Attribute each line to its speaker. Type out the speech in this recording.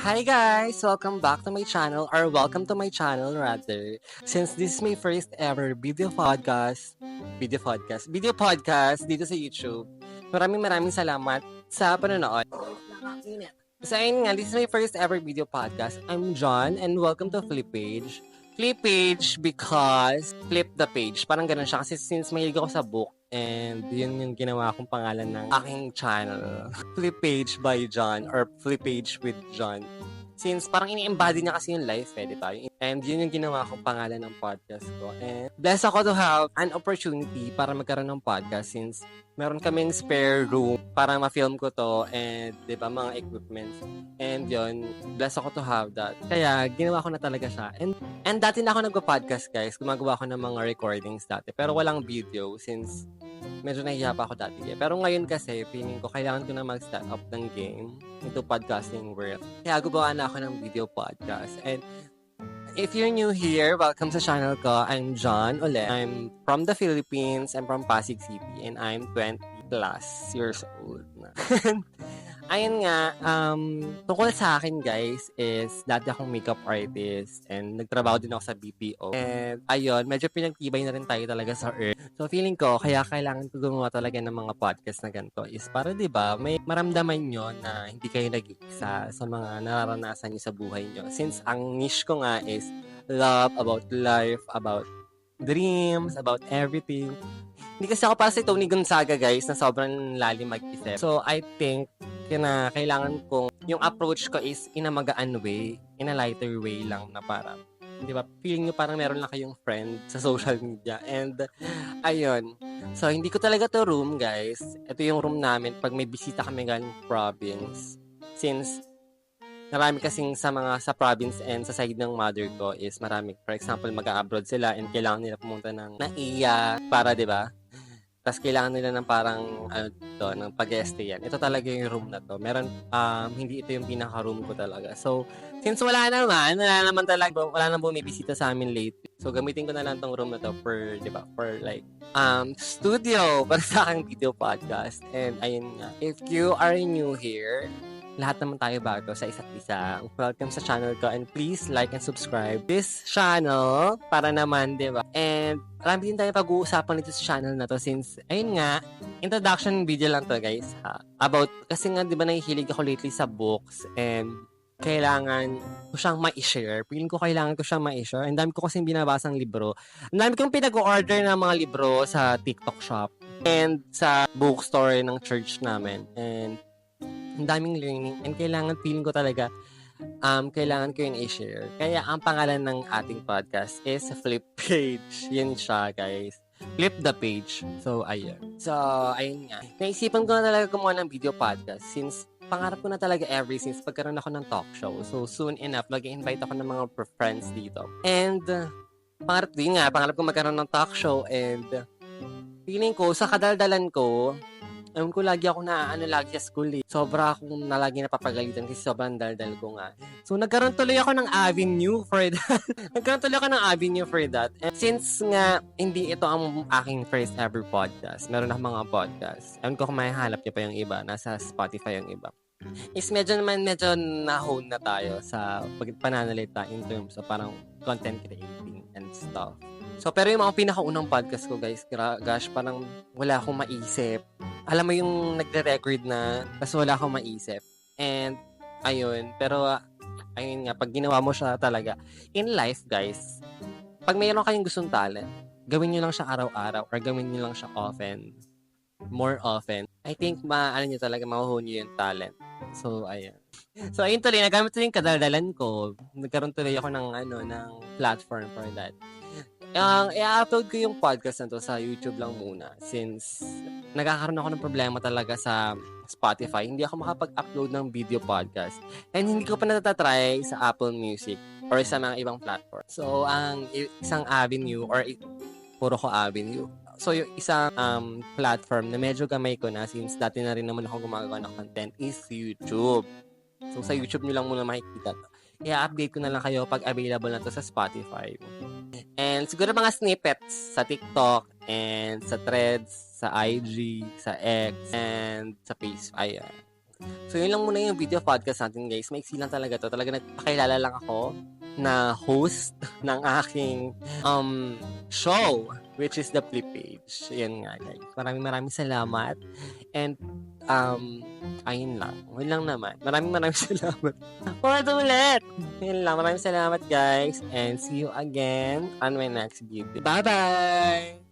Speaker 1: Hi guys! Welcome back to my channel, or welcome to my channel rather. Since this is my first ever video podcast dito sa YouTube. Maraming salamat sa panonood. So ayun nga, this is my first ever video podcast. I'm John and welcome to Flip Page. Flip Page because flip the page. Parang ganun siya kasi since mahilig ako sa book and yun yung ginawa kong pangalan ng aking channel. Flip Page by John or Flip Page with John. Since parang ini-embody niya kasi yung life di ba? And yun yung ginawa kong pangalan ng podcast ko. And blessed ako to have an opportunity para magkaroon ng podcast since meron kaming spare room para ma-film ko to and di ba mga equipments. And yun, blessed ako to have that. Kaya ginawa ko na talaga siya. And dati na ako nagpa-podcast guys. Gumagawa ko ng mga recordings dati. Pero walang video since medyo nahihiya pa ako dati. Pero ngayon kasi, feeling ko, kailangan ko na mag-start up ng game into podcasting world. Kaya gumawa na ako ng video podcast. And if you're new here, welcome sa channel ko. I'm John ulit. I'm from the Philippines. I'm from Pasig City. And I'm 20 plus years old na. Ayun nga, tungkol sa akin guys is dati akong makeup artist and nagtrabaho din ako sa BPO. And ayun, medyo pinagtibay na rin tayo talaga sa earth. So feeling ko, kaya kailangan ko gumawa talaga ng mga podcast na ganito is para 'di ba may maramdaman nyo na hindi kayo nag-iisa sa mga nararanasan nyo sa buhay nyo. Since ang niche ko nga is love, about life, about dreams, about everything. Hindi kasi ako para si Tony Gonzaga guys na sobrang lalim mag-isip. So I think na kailangan kong yung approach ko is in a magaan way, in a lighter way lang na parang, di ba, feeling nyo parang meron lang kayong friend sa social media. And, ayun. So, hindi ko talaga to room, guys. Ito yung room namin pag may bisita kami galing province. Since, marami kasing sa province and sa side ng mother ko is marami. For example, mag-abroad sila and kailangan nila pumunta ng naiya para, di ba? Tapos kailangan nila ng parang ng pag-stay yan. Ito talaga yung room na to. Meron, hindi ito yung pinaka-room ko talaga. So, since wala naman bumibisita sa amin lately. So, gamitin ko na lang tong room na to for, di ba, for like, studio para sa aking video podcast. And, ayun nga. If you are new here, lahat naman tayo bago sa isa't isa. Welcome sa channel ko and please like and subscribe this channel para naman, di ba? And marami din tayo pag-uusapan dito sa channel na to since, ayun nga, introduction video lang to guys ha. About, kasi nga, di ba nahihilig ako lately sa books and kailangan ko siyang ma-share. Feeling ko kailangan ko siyang ma-share. Ang dami ko kasing binabasang libro. Ang dami kong pinag-order ng mga libro sa TikTok shop and sa bookstore ng church namin. And ang daming learning and feeling ko talaga kailangan ko yung i-share. Kaya ang pangalan ng ating podcast is Flip Page. Yan siya, guys. Flip the page. So, ayun. So, ayun nga. Naisipan ko na talaga gumawa ng video podcast since pangarap ko na talaga ever since pagkaroon ako ng talk show. So, soon enough, mag-invite ako ng mga friends dito. And, pangarap ko magkaroon ng talk show and feeling ko, sa kadaldalan ko, alam ko lagi ako lagi sa school eh. Sobra akong lagi napapagalitan kasi sobrang daldal ko nga. So, nagkaroon tuloy ako ng avenue for that. And since nga, hindi ito ang aking first ever podcast. Meron akong mga podcast. Ewan ko kung mahihanap niyo pa yung iba. Nasa Spotify yung iba. Is medyo na-hone na tayo sa pananalita in terms of parang content creating and stuff. So, pero yung mga pinakaunang podcast ko, guys, gosh, parang wala akong maisip. Alam mo yung nagre-record na, tapos wala akong maisip. And, ayun. Pero, ayun nga, pag ginawa mo siya talaga, in life, guys, pag mayroon kayong gustong talent, gawin nyo lang siya araw-araw or gawin nyo lang siya more often. I think, nyo talaga, mahuhuli nyo yung talent. So, ayun. So, ayun tuloy, nagamit tuloy yung kadaldalan ko. Nagkaroon tuloy ako ng platform for that. I-upload ko yung podcast na to sa YouTube lang muna since nagkakaroon ako ng problema talaga sa Spotify. Hindi ako makapag-upload ng video podcast. And hindi ko pa natatry sa Apple Music or sa mga ibang platform. So, ang isang avenue or puro ko avenue. So, yung isang platform na medyo gamay ko na since dati na rin naman ako gumagawa ng content is YouTube. So, sa YouTube nyo lang muna makikita to. I-update ko na lang kayo pag available na to sa Spotify. And siguro mga snippets sa TikTok and sa Threads, sa IG, sa X, and sa Facebook. Ayan. So, yun lang muna yung video podcast natin, guys. Maiksi lang talaga to. Talaga nagpakilala lang ako na host ng aking show, which is the Flip Page. Yan nga, guys. Maraming salamat. And, ayun lang. Yun lang naman. Maraming salamat. Ulit! Yun lang. Maraming salamat, guys. And see you again on my next video. Bye-bye!